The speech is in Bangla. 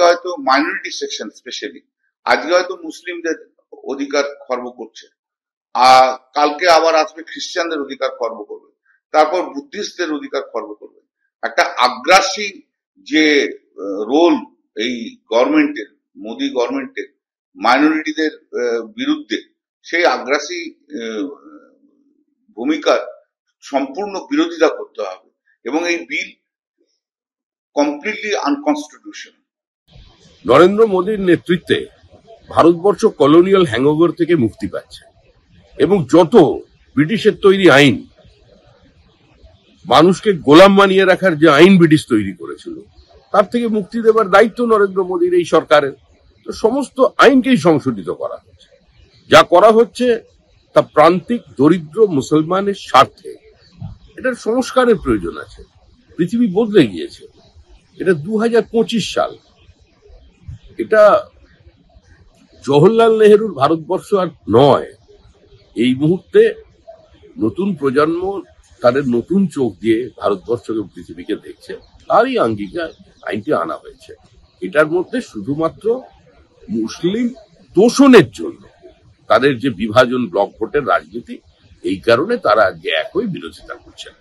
হয়তো মাইনরিটি সেকশন স্পেশালি আজকে হয়তো মুসলিমদের অধিকার খর্ব করছে, কালকে আবার আসবে খ্রিস্টানদের অধিকার খর্ব করবে, তারপর বুদ্ধিস্টদের অধিকার খর্ব করবে। একটা আগ্রাসী যে রোল এই গভর্নমেন্টের, মোদী গভর্নমেন্টের মাইনরিটিদের বিরুদ্ধে, সেই আগ্রাসী ভূমিকার সম্পূর্ণ বিরোধিতা করতে হবে এবং এই বিল কমপ্লিটলি আনকনস্টিটিউশনাল। নরেন্দ্র মোদীর নেতৃত্বে ভারতবর্ষ কলোনিয়াল হ্যাংওভার থেকে মুক্তি পাচ্ছে এবং যত ব্রিটিশের তৈরি আইন, মানুষকে গোলাম বানিয়ে রাখার যে আইন ব্রিটিশ তৈরি করেছিল, তার থেকে মুক্তি দেবার দায়িত্ব নরেন্দ্র মোদীর এই সরকারের। তো সমস্ত আইনকেই সংশোধিত করা হচ্ছে। যা করা হচ্ছে তা প্রান্তিক দরিদ্র মুসলমানের স্বার্থে। এটার সংস্কারের প্রয়োজন আছে। পৃথিবী বদলে গিয়েছে। এটা 2025 সাল। এটা জওহরলাল নেহরুর ভারতবর্ষ আর নয়। এই মুহূর্তে নতুন প্রজন্ম তাদের নতুন চোখ দিয়ে ভারতবর্ষকে পৃথিবীকে দেখছে, তারই আঙ্গিকে আইনটি আনা হয়েছে। এটার মধ্যে শুধুমাত্র মুসলিম তোষণের জন্য তাদের যে বিভাজন, ব্লক ভোটের রাজনীতি, এই কারণে তারা আজকে একই বিরোধিতা করছেন।